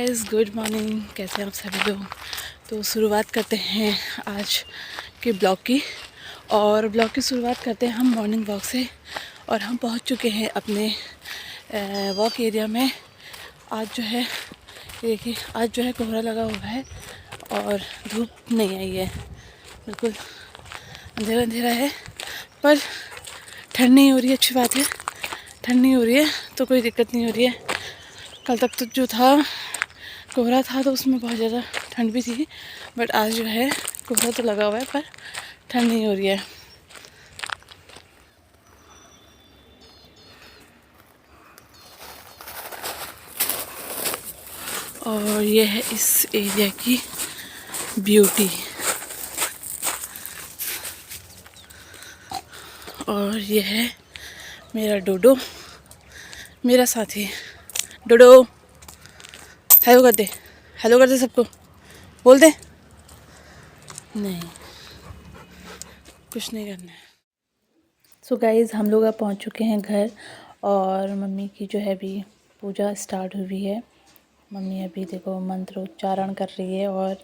Guys, good morning. कैसे हैं आप सभी लोग। तो शुरुआत करते हैं आज के ब्लॉग की। और ब्लॉग की शुरुआत करते हैं हम मॉर्निंग वॉक से। और हम पहुंच चुके हैं अपने वॉक एरिया में। आज जो है देखिए, आज जो है कोहरा लगा हुआ है और धूप नहीं आई है, बिल्कुल अंधेरा अंधेरा है। पर ठंड नहीं हो रही है, अच्छी बात है। ठंड नहीं हो रही है तो कोई दिक्कत नहीं हो रही है। कल तक तो जो था कोहरा था तो उसमें बहुत ज़्यादा ठंड भी थी, बट आज जो है कोहरा तो लगा हुआ है पर ठंड नहीं हो रही है। और ये है इस एरिया की ब्यूटी। और ये है मेरा डोडो, मेरा साथी। डोडो हेलो कर दे, हेलो कर दे, सबको बोल दे। नहीं, कुछ नहीं करना है। सो गाइज़, हम लोग अब पहुंच चुके हैं घर। और मम्मी की जो है अभी पूजा स्टार्ट हुई है। मम्मी अभी देखो मंत्रोच्चारण कर रही है और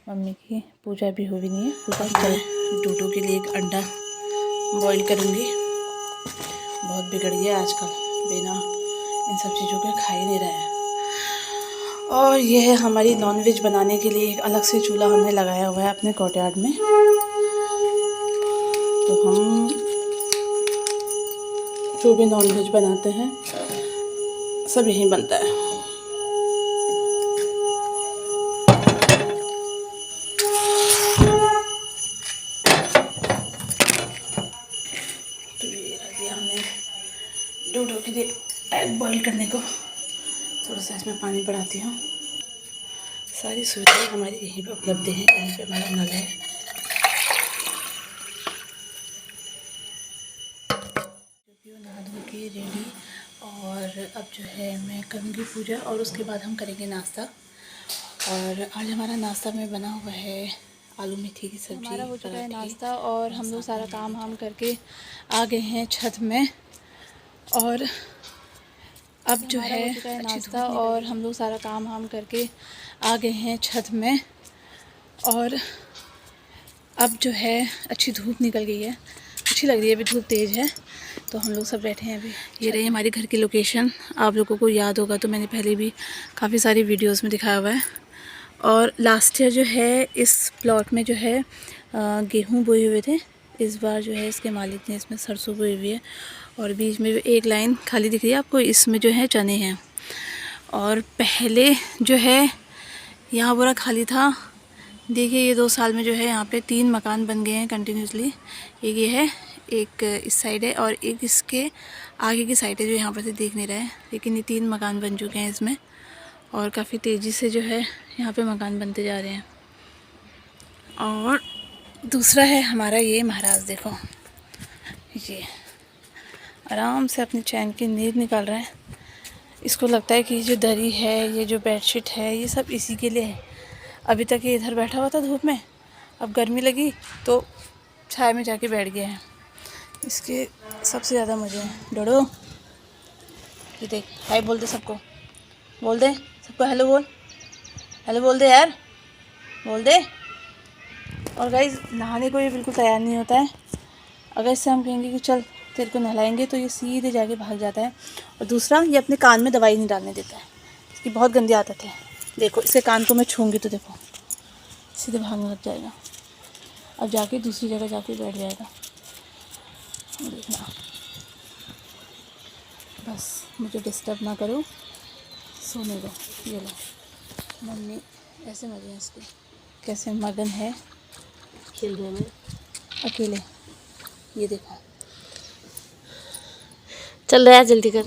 मम्मी की पूजा भी हुई नहीं है, पूजा चल। डोडो के लिए एक अंडा बॉईल करूँगी। बहुत बिगड़ गया आजकल, बिना इन सब चीज़ों के खा ही नहीं रहा है। और ये है हमारी नॉनवेज बनाने के लिए एक अलग से चूल्हा हमने लगाया हुआ है अपने कोर्टयार्ड में। तो हम जो भी नॉनवेज बनाते हैं सब यहीं बनता है। तो ये रख दिया हमने डोडो के लिए एग बॉईल करने को। थोड़ा सा इसमें पानी बढ़ाती हूँ। सारी सुविधाएं हमारी यहीं पे उपलब्ध हैं। यहीं पे हमारा नल है। नहा धो के रेडी। और अब जो है मैं करूँगी पूजा और उसके बाद हम करेंगे नाश्ता। और आज हमारा नाश्ता में बना हुआ है आलू मेथी की सब्ज़ी। हमारा हो चुका है नाश्ता और हम लोग सारा काम करके आ गए हैं छत में। और अब जो है नाश्ता और हम लोग सारा काम करके आ गए हैं छत में। और अब जो है अच्छी धूप निकल गई है, अच्छी लग रही है। अभी धूप तेज़ है तो हम लोग सब बैठे हैं अभी। ये रही हमारी घर की लोकेशन। आप लोगों को याद होगा तो मैंने पहले भी काफ़ी सारी वीडियोस में दिखाया हुआ है। और लास्ट ईयर जो है इस प्लॉट में जो है गेहूँ बोए हुए थे। इस बार जो है इसके मालिक ने इसमें सरसों बोई हुई है। और बीच में एक लाइन खाली दिख रही है आपको, इसमें जो है चने हैं। और पहले जो है यहाँ पूरा खाली था। देखिए ये 2 साल में जो है यहाँ पे 3 मकान बन गए हैं कंटिन्यूसली। एक ये है, एक इस साइड है और एक इसके आगे की साइड है जो यहाँ पर से देख नहीं रहा है। लेकिन ये 3 मकान बन चुके हैं इसमें। और काफ़ी तेज़ी से जो है यहाँ पे मकान बनते जा रहे हैं। और दूसरा है हमारा ये महाराज, देखो ये आराम से अपनी चैन की नींद निकाल रहा है। इसको लगता है कि जो दरी है, ये जो बेडशीट है, ये सब इसी के लिए है। अभी तक ये इधर बैठा हुआ था धूप में, अब गर्मी लगी तो छाया में जाके बैठ गया है। इसके सबसे ज़्यादा मज़े हैं। डोडो ये देख, हाय बोल दे सबको, बोल दे सबको, हेलो बोल, हेलो बोल दे यार, बोल दे। और गाइस, नहाने को ये बिल्कुल तैयार नहीं होता है। अगर इससे हम कहेंगे कि चल तेरे को नहलाएंगे तो ये सीधे जाके भाग जाता है। और दूसरा, ये अपने कान में दवाई नहीं डालने देता है। इसकी बहुत गंदी आदत है। देखो, इसके कान को मैं छूँगी तो देखो सीधे भागने लग जाएगा। अब जाके दूसरी जगह जाके बैठ जाएगा। देखना, बस मुझे डिस्टर्ब ना करो, सोने दो। ये लो, मम्मी ऐसे मजे हैं इसके, कैसे मगन है खेलने में अकेले। ये देखो, चल रहा है, जल्दी कर।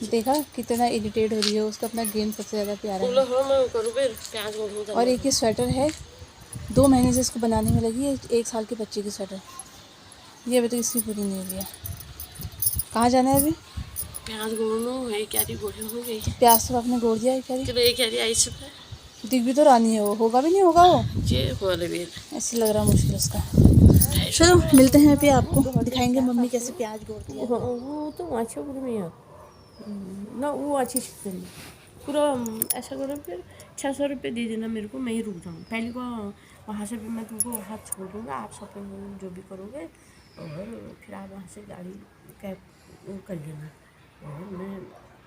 देखा कितना इरिटेट हो रही है। उसका अपना गेम सबसे ज़्यादा प्यारा है। और एक ये स्वेटर है, 2 महीने से इसको बनाने में लगी है। 1 साल के बच्चे की स्वेटर, ये अभी तक इसकी पूरी नहीं हुई है। कहाँ जाना है अभी? प्याज गोड़नो है, क्या रही गोड़ी हो गई। प्याज तो आपने गोड़ दिया है, क्या रही आई सब दिख भी तो रानी है। वो होगा भी नहीं होगा वो, ये हो रही है। ऐसे लग रहा मुश्किल उसका। चलो मिलते हैं, अभी आपको दिखाएंगे मम्मी कैसे प्याज गोड़ती है। वो तो अच्छा बुरी नहीं है। ना वो अच्छी चीज़ है पूरा। ऐसा करो फिर 600 रुपये दे देना मेरे को, मैं ही रुक जाऊँ पहले को। वहाँ से भी मैं तुमको वहाँ छोड़ दूँगा, आप शॉपिंग जो भी करोगे, और फिर आप वहाँ से गाड़ी कैब कर लेना और मैं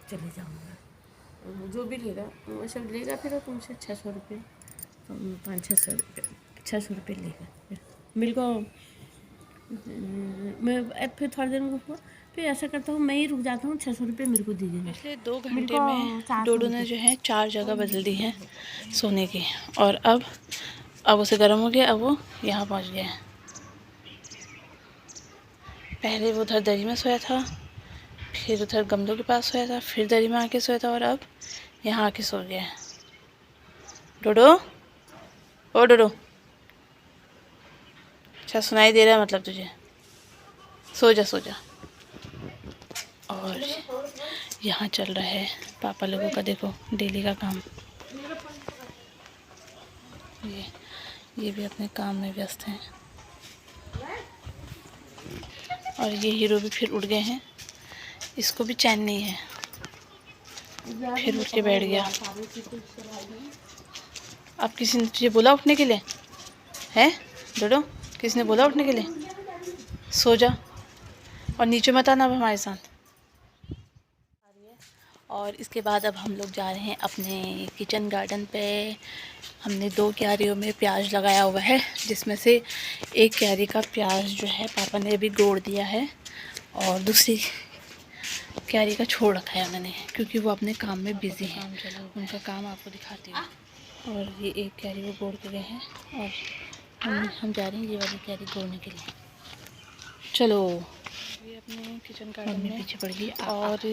चले जाऊँगा। जो भी लेगा वो सब लेगा, फिर तुमसे 600 रुपये, तो 500-600 रुपये, 600 रुपये लेगा फिर मेरे को। मैं फिर थोड़ी देर में फिर ऐसा करता हूँ, मैं ही रुक जाता हूँ, 600 रुपये मेरे को दे देना। पिछले 2 मेरे घंटे को में 400 डोडो ने जो है 4 जगह बदल दी है सोने की, और अब उसे गर्म हो गया, अब वो यहाँ पहुँच गया है। पहले वो उधर दरी में सोया था, फिर उधर गमलों के पास सोया था, फिर दरी में आके सोया था, और अब यहाँ आके सो गया है। डोडो, ओ डोडो, अच्छा सुनाई दे रहा है मतलब तुझे? सो जा सो जा। और यहाँ चल रहा है पापा लोगों का, देखो डेली का काम। ये भी अपने काम में व्यस्त हैं, और ये हीरो भी फिर उठ गए हैं, इसको भी चैन नहीं है, फिर उठ के बैठ गया। अब किसी ने तुझे बोला उठने के लिए है डोडो? किसने बोला उठने के लिए? सो जा और नीचे मत आना अब हमारे साथ। और इसके बाद अब हम लोग जा रहे हैं अपने किचन गार्डन पे। हमने 2 क्यारियों में प्याज लगाया हुआ है, जिसमें से एक क्यारी का प्याज जो है पापा ने अभी गोड़ दिया है, और दूसरी क्यारी का छोड़ रखा है उन्होंने, क्योंकि वो अपने काम में बिज़ी हैं। उनका काम आपको दिखाती हूँ। और ये एक क्यारी वो गोड़ के गए हैं, और हम जा रहे हैं ये वाली क्यारी गोड़ने के लिए। चलो, ये अपने किचन गार्डन में पीछे पड़ गई, और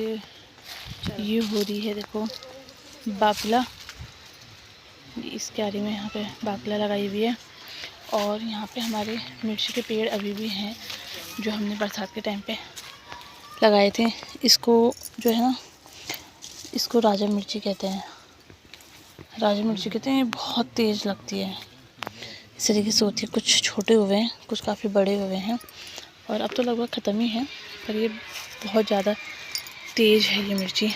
ये हो रही है देखो बाकला। इस क्यारी में यहाँ पे बाकला लगाई हुई है, और यहाँ पे हमारे मिर्ची के पेड़ अभी भी हैं, जो हमने बरसात के टाइम पे लगाए थे। इसको जो है ना, इसको राजा मिर्ची कहते हैं। राजा मिर्ची कहते हैं, बहुत तेज़ लगती है, इस तरीके से होती है। कुछ छोटे हुए हैं, कुछ काफ़ी बड़े हुए हैं, और अब तो लगभग ख़त्म ही है, पर ये बहुत ज़्यादा तेज़ है ये मिर्ची।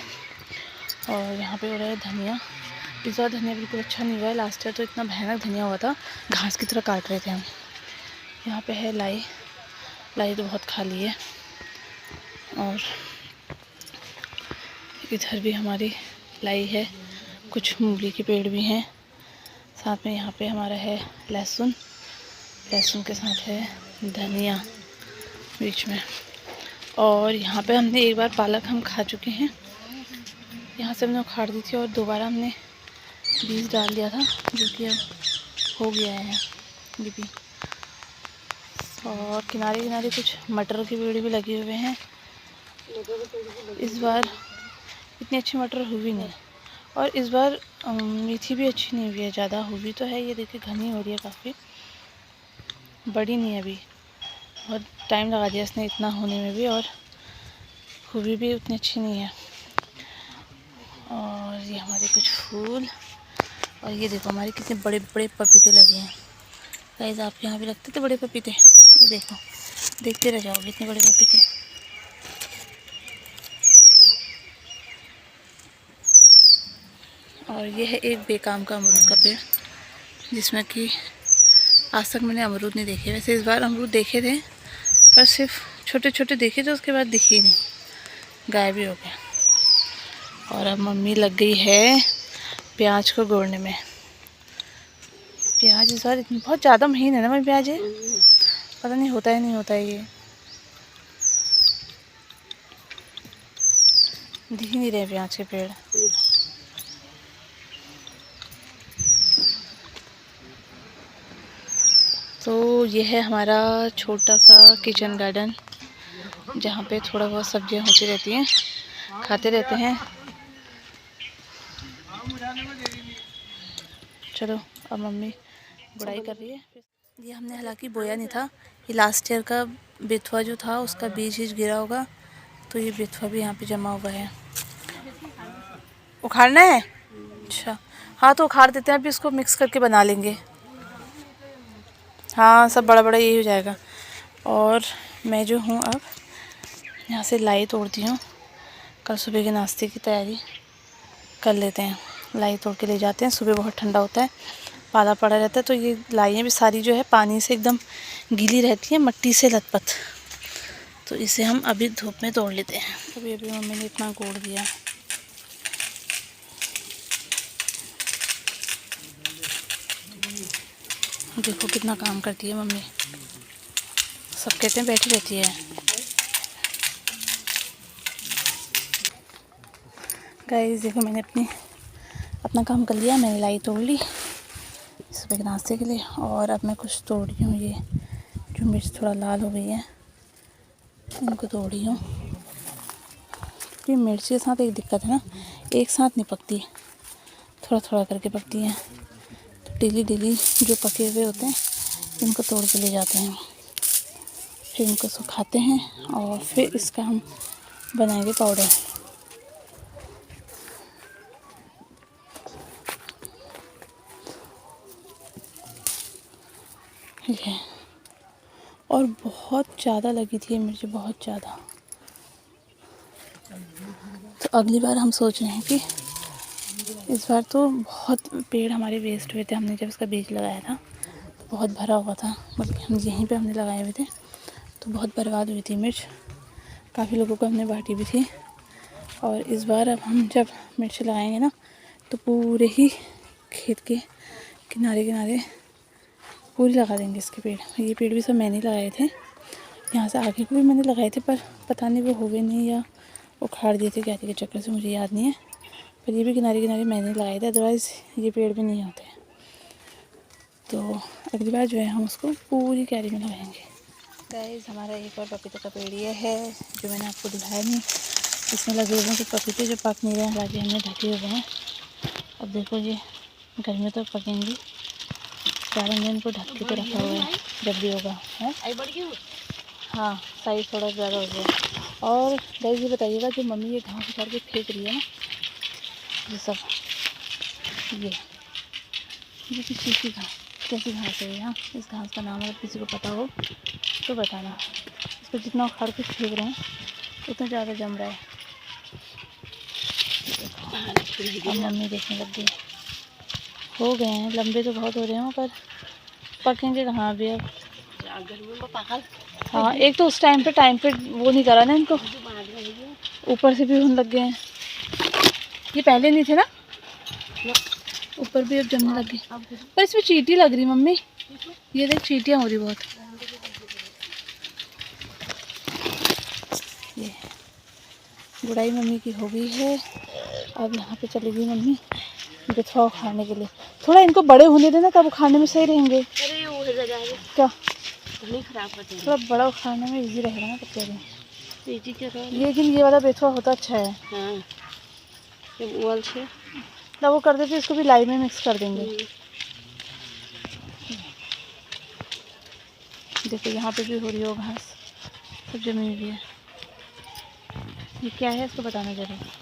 और यहाँ पे हो रहा है धनिया। इस बार धनिया बिल्कुल अच्छा नहीं हुआ है, लास्ट ईयर तो इतना भयानक धनिया हुआ था, घास की तरह काट रहे थे हम। यहाँ पे है लाई, लाई तो बहुत खाली है, और इधर भी हमारी लाई है, कुछ मूली के पेड़ भी हैं। साथ में यहाँ पे हमारा है लहसुन, लहसुन के साथ है धनिया बीच में। और यहाँ पे हमने एक बार पालक हम खा चुके हैं, यहाँ से हमने उखाड़ दी थी, और दोबारा हमने बीज डाल दिया था, जो कि अब हो गया है ये भी। और किनारे किनारे कुछ मटर के पेड़ भी लगे हुए हैं। इस बार इतनी अच्छी मटर हुई नहीं, और इस बार मेथी भी अच्छी नहीं हुई है, ज़्यादा हुई तो है, ये देखिए घनी हो रही है काफ़ी, बड़ी नहीं है अभी, बहुत टाइम लगा दिया इसने इतना होने में भी, और हुई भी उतनी अच्छी नहीं है। और ये हमारे कुछ फूल, और ये देखो हमारे कितने बड़े बड़े पपीते लगे हैं। गाइस आपके यहाँ भी लगते थे बड़े पपीते? ये देखो, देखते रह जाओगे इतने बड़े पपीते। और ये है एक बेकाम का अमरूद का पेड़, जिसमें कि आज तक मैंने अमरूद नहीं देखे। वैसे इस बार अमरूद देखे थे, पर सिर्फ छोटे छोटे देखे थे, उसके बाद दिखे ही नहीं, गायब ही हो गया। और अब मम्मी लग गई है प्याज को गोड़ने में। प्याज इस बार इतनी बहुत ज़्यादा महीन है ना मम्मी, प्याज है, पता नहीं होता है नहीं होता है, ये दिख ही नहीं रहे प्याज के पेड़। तो ये है हमारा छोटा सा किचन गार्डन, जहाँ पे थोड़ा बहुत सब्जियाँ होती रहती हैं, खाते रहते हैं। चलो अब मम्मी गुड़ाई कर रही है। ये हमने हालांकि बोया नहीं था, ये लास्ट ईयर का बेथुआ जो था उसका बीज ही गिरा होगा, तो ये बेथुआ भी यहाँ पे जमा हुआ है। उखाड़ना है? अच्छा हाँ, तो उखाड़ देते हैं, अभी इसको मिक्स करके बना लेंगे। हाँ सब बड़ा बड़ा यही हो जाएगा। और मैं जो हूँ अब यहाँ से लाई तोड़ती हूँ, कल सुबह के नाश्ते की तैयारी कर लेते हैं। लाई तोड़ के ले जाते हैं, सुबह बहुत ठंडा होता है, पाला पड़ा रहता है, तो ये लाइयाँ भी सारी जो है पानी से एकदम गीली रहती हैं, मट्टी से लथपथ। तो इसे हम अभी धूप में तोड़ लेते हैं। अभी अभी मम्मी ने इतना गोड़ दिया। देखो कितना काम करती है मम्मी, सब कहते हैं बैठी रहती है। गाइस देखो मैंने अपना काम कर लिया, मैंने लाई तोड़ ली सुबह के नाश्ते के लिए। और अब मैं कुछ तोड़ रही हूँ, ये जो मिर्च थोड़ा लाल हो गई है इनको तोड़ रही हूँ। क्योंकि मिर्च के साथ एक दिक्कत है ना, एक साथ नहीं पकती, थोड़ा थोड़ा करके पकती हैं। तो डेली डेली जो पके हुए होते हैं इनको तोड़ के ले जाते हैं, फिर इनको सुखाते हैं और फिर इसका हम बनाएंगे पाउडर। ठीक है, और बहुत ज़्यादा लगी थी ये मिर्च, बहुत ज़्यादा। तो अगली बार हम सोच रहे हैं कि इस बार तो बहुत पेड़ हमारे वेस्ट हुए थे। हमने जब इसका बीज लगाया था तो बहुत भरा हुआ था, मतलब हम यहीं पे हमने लगाए हुए थे, तो बहुत बर्बाद हुई थी मिर्च। काफ़ी लोगों को हमने बांटी भी थी। और इस बार अब हम जब मिर्च लगाएंगे ना तो पूरे ही खेत के किनारे किनारे पूरी लगा देंगे इसके पेड़। ये पेड़ भी सब मैंने लगाए थे, यहाँ से आगे को भी मैंने लगाए थे, पर पता नहीं वो हो गए नहीं या उखाड़ दिए थे क्या के चक्कर से, मुझे याद नहीं है। पर ये भी किनारे किनारे मैंने लगाए थे, अदरवाइज़ ये पेड़ भी नहीं होते। तो अगली बार जो है हम उसको पूरी क्यारी में लगाएंगे। गाइस हमारा एक और पपीते का पेड़ ये है जो मैंने आपको दिखाया नहीं, इसमें लगे हुए हैं कुछ पपीते जो पक नहीं रहे हैं, हालांकि हमने ढके हुए हैं। अब देखो ये गर्मियों तक पकेंगे, कारण इनको ढक के तो रखा हुआ है, जब भी होगा है। हाँ साइज़ थोड़ा ज़्यादा हो गया। और गाइस ये बताइएगा जो मम्मी ये घास उखाड़ के फेंक रही है ना, ये सब ये किस चीज़ की घास, कैसी घास है यहाँ, इस घास का नाम अगर किसी को पता हो तो बताना। इसको जितना उखाड़ के फेंक रहे हैं उतना ज़्यादा जम रहा है। अब मम्मी देखने लग गई, हो गए हैं लंबे तो बहुत हो रहे हैं पर पकेंगे कहाँ अभी अब। हाँ एक तो उस टाइम पे वो नहीं करा ना इनको, ऊपर से भी होने लग गए हैं। ये पहले नहीं थे ना, ऊपर भी अब जमने लग गए। पर इसमें चींटी लग रही मम्मी, ये देख चींटियाँ हो रही बहुत। ये गुड़ाई मम्मी की हो गई है। अब यहाँ पे चली गई मम्मी बेथुआ उखाड़ने के लिए। थोड़ा इनको बड़े होने देना, तब उखाड़ने में सही रहेंगे। क्या थोड़ा बड़ा उखाड़ने में इजी रहेगा ना, तब कह लेकिन ये वाला बेथुआ होता अच्छा है। हाँ। ना वो कर देते, इसको भी लाई में मिक्स कर देंगे। देखो यहाँ पे भी हो रही हो घास, सब जमी हुई है। ये क्या है इसको बताना जरूर।